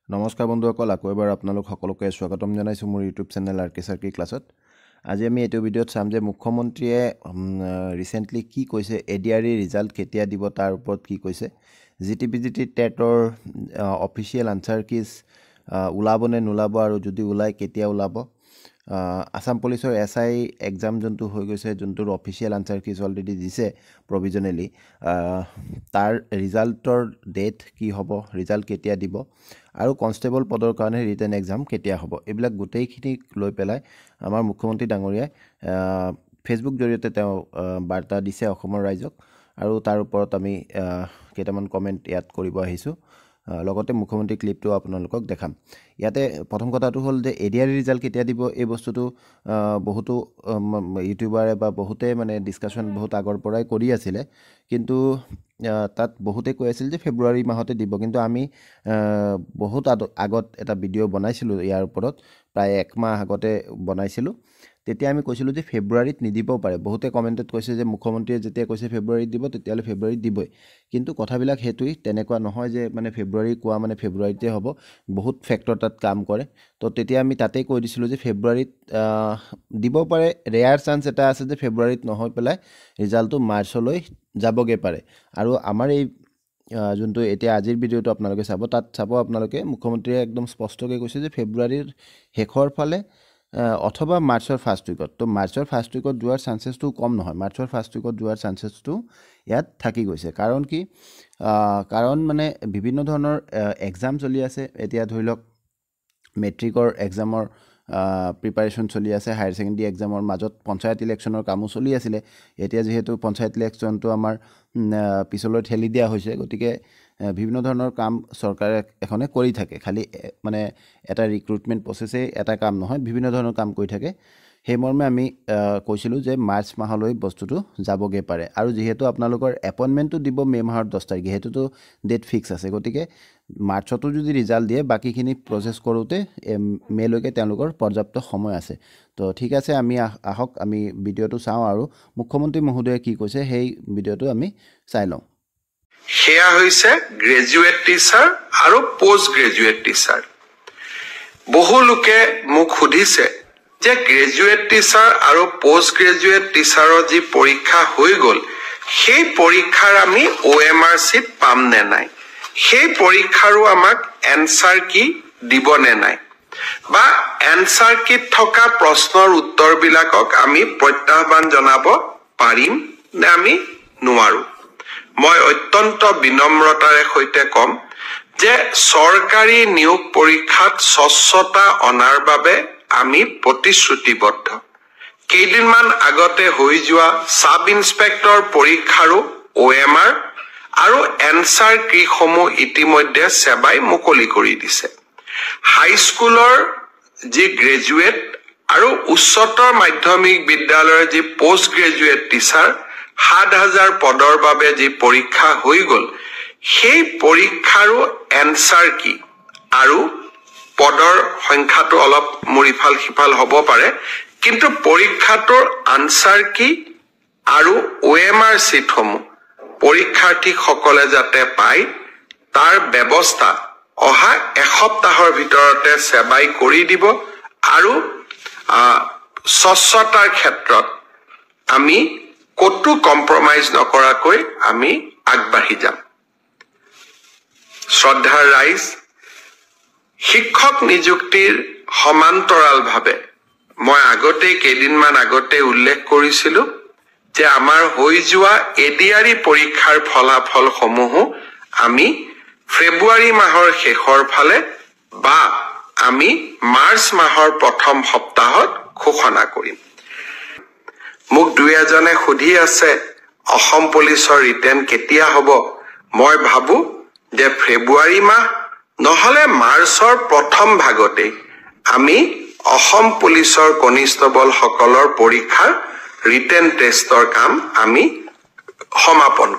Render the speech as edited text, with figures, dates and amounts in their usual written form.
নমস্কাৰ বন্ধুসকল, আকৌ এবাৰ আপোনালোক সকলোকে স্বাগতম জনাইছোঁ মোৰ ইউটিউব চেনেল আৰকে ক্লাছত। আজি আমি এইটো ভিডিঅ'ত চাম যে মুখ্যমন্ত্ৰীয়ে ৰিচেণ্টলি কি কৈছে, এডিআৰই ৰিজাল্ট কেতিয়া দিব তাৰ ওপৰত কি কৈছে, জিটিপিজিটি টেটৰ অফিচিয়েল আনচাৰ কিজ ওলাব নে নোলাব, আৰু যদি ওলায় কেতিয়া ওলাব, আসাম পুলিচৰ SI এক্সাম যোনটো হৈ গৈছে, যোনটোৰ অফিচিয়েল আনচাৰ কিজ অলৰেডি দিছে প্ৰভিজনেলি, তাৰ ৰিজাল্টৰ ডেট কি হ'ব, ৰিজাল্ট কেতিয়া দিব, আৰু কনষ্টেবল পদৰ কাৰণে ৰিটেন এক্সাম কেতিয়া হ'ব, এইবিলাক গোটেইখিনি লৈ পেলাই আমাৰ মুখ্যমন্ত্ৰী ডাঙৰীয়াই ফেচবুক জৰিয়তে তেওঁ বাৰ্তা দিছে অসমৰ ৰাইজক, আৰু তাৰ ওপৰত আমি কেইটামান কমেণ্ট ইয়াত কৰিব আহিছোঁ। লগতে মুখ্যমন্ত্ৰী ক্লিপটো আপোনালোকক দেখাম। ইয়াতে প্ৰথম কথাটো হ'ল যে এডিআৰই ৰিজাল্ট কেতিয়া দিব, এই বস্তুটো বহুতো ইউটিউবাৰে বা বহুতে মানে ডিছকাশ্যন বহুত আগৰ পৰাই কৰি আছিলে, কিন্তু তাত বহুতে কৈ আছিল যে ফেব্ৰুৱাৰী মাহতে দিব, কিন্তু আমি বহুত আগত এটা ভিডিঅ' বনাইছিলোঁ ইয়াৰ ওপৰত, প্ৰায় 1 মাহ আগতে বনাইছিলোঁ। তেতিয়া আমি কৈছিলোঁ যে ফেব্ৰুৱাৰীত নিদিবও পাৰে। বহুতে কমেণ্টত কৈছে যে মুখ্যমন্ত্ৰীয়ে যেতিয়া কৈছে ফেব্ৰুৱাৰীত দিব, তেতিয়াহ'লে ফেব্ৰুৱাৰীত দিবই, কিন্তু কথাবিলাক সেইটোৱেই, তেনেকুৱা নহয় যে মানে ফেব্ৰুৱাৰী কোৱা মানে ফেব্ৰুৱাৰীতে হ'ব, বহুত ফেক্টৰ তাত কাম কৰে। তো তেতিয়া আমি তাতেই কৈ দিছিলোঁ যে ফেব্ৰুৱাৰীত দিব পাৰে, ৰেয়াৰ চান্স এটা আছে যে ফেব্ৰুৱাৰীত নহয় পেলাই ৰিজাল্টটো মাৰ্চলৈ যাবগৈ পাৰে। আৰু আমাৰ এই যোনটো এতিয়া আজিৰ ভিডিঅ'টো আপোনালোকে চাব, তাত চাব আপোনালোকে মুখ্যমন্ত্ৰীয়ে একদম স্পষ্টকৈ কৈছে যে ফেব্ৰুৱাৰীৰ শেষৰ ফালে অথবা মাৰ্চৰ ফাৰ্ষ্ট উইকত। তো মাৰ্চৰ ফাৰ্ষ্ট উইকত যোৱাৰ চান্সেছটো কম নহয়, মাৰ্চৰ ফাৰ্ষ্ট উইকত যোৱাৰ চান্সেছটো ইয়াত থাকি গৈছে। কাৰণ কি, কাৰণ মানে বিভিন্ন ধৰণৰ এক্সাম চলি আছে। এতিয়া ধৰি লওক মেট্ৰিকৰ এক্সামৰ প্ৰিপাৰেশ্যন চলি আছে, হায়াৰ ছেকেণ্ডেৰী এক্সামৰ মাজত পঞ্চায়ত ইলেকশ্যনৰ কামো চলি আছিলে। এতিয়া যিহেতু পঞ্চায়ত ইলেকশ্যনটো আমাৰ পিছলৈ ঠেলি দিয়া হৈছে, গতিকে বিভিন্ন ধৰণৰ কাম চৰকাৰে এখনে কৰি থাকে, খালি মানে এটা ৰিক্ৰুটমেণ্ট প্ৰচেছেই এটা কাম নহয়, বিভিন্ন ধৰণৰ কাম কৰি থাকে। সেইমৰ্মে আমি কৈছিলোঁ যে মাৰ্চ মাহলৈ বস্তুটো যাবগৈ পাৰে, আৰু যিহেতু আপোনালোকৰ এপইণ্টমেণ্টটো দিব মে' মাহৰ 10 তাৰিখে, সেইটোতো ডেট ফিক্স আছে, গতিকে মাৰ্চতো যদি ৰিজাল্ট দিয়ে বাকীখিনি প্ৰচেছ কৰোঁতে মে'লৈকে তেওঁলোকৰ পৰ্যাপ্ত সময় আছে। তো ঠিক আছে, আমি আহক আমি ভিডিঅ'টো চাওঁ আৰু মুখ্যমন্ত্ৰী মহোদয়ে কি কৈছে সেই ভিডিঅ'টো আমি চাই লওঁ। সেয়া হৈছে গ্ৰেজুৱেট টিচাৰ আৰু পোষ্ট গ্ৰেজুৱেট টিচাৰ। বহু লোকে মোক সুধিছে যে গ্ৰেজুৱেট টিচাৰ আৰু পোষ্ট গ্ৰেজুৱেট টিচাৰৰ যি পৰীক্ষা হৈ গ'ল, সেই পৰীক্ষাৰ আমি OMR চিট পাম নে নাই, সেই পৰীক্ষাৰো আমাক এনচাৰ কি দিব নে নাই, বা এনচাৰ কিত থকা প্ৰশ্নৰ উত্তৰবিলাকক আমি প্ৰত্যাহ্বান জনাব পাৰিম নে আমি নোৱাৰোঁ। মই অত্যন্ত বিনম্ৰতাৰে সৈতে ক'ম যে চৰকাৰী নিয়োগ পৰীক্ষাত স্বচ্ছতা অনাৰ বাবে আমি প্ৰতিশ্ৰুতিবদ্ধ। কেইদিনমান আগতে হৈ যোৱা সাব ইন্সপেক্টৰ পৰীক্ষাৰো OMR আৰু এনচাৰ কিসমূহ ইতিমধ্যে সেৱাই মুকলি কৰি দিছে। হাইস্কুলৰ যি গ্ৰেজুৱেট আৰু উচ্চতৰ মাধ্যমিক বিদ্যালয়ৰ যি পোষ্ট গ্ৰেজুৱেট টিচাৰ 7,000 পদৰ বাবে যি পৰীক্ষা হৈ গ'ল, সেই পৰীক্ষাৰো এনচাৰ কি আৰু পদৰ সংখ্যাটো অলপ মোৰ ইফাল সিফাল হ'ব পাৰে, কিন্তু পৰীক্ষাটোৰ আনচাৰ কি আৰু OMR চিটসমূহ পৰীক্ষাৰ্থীসকলে যাতে পায় তাৰ ব্যৱস্থা অহা এসপ্তাহৰ ভিতৰতে সেৱাই কৰি দিব, আৰু স্বচ্ছতাৰ ক্ষেত্ৰত আমি কতো কম্প্ৰমাইজ নকৰাকৈ আমি আগবাঢ়ি যাম। শ্ৰদ্ধাৰ ৰাইজ, শিক্ষক নিযুক্তিৰ সমান্তৰালভাৱে মই কেইদিনমান আগতে উল্লেখ কৰিছিলোঁ যে আমাৰ হৈ যোৱা এডিআৰই পৰীক্ষাৰ ফলাফলসমূহো আমি ফেব্ৰুৱাৰী মাহৰ শেষৰ ফালে বা আমি মাৰ্চ মাহৰ প্ৰথম সপ্তাহত ঘোষণা কৰিম। মোক দুই এজনে সুধি আছে অসম পুলিচৰ ৰিটেন কেতিয়া হ'ব। মই ভাবো যে ফেব্ৰুৱাৰী মাহ নহলে মাৰ্চৰ প্ৰথম ভাগতেই আমি অসম পুলিচৰ কনিষ্টবল সকলৰ পৰীক্ষাৰ ৰিটেন টেষ্টৰ কাম আমি সমাপন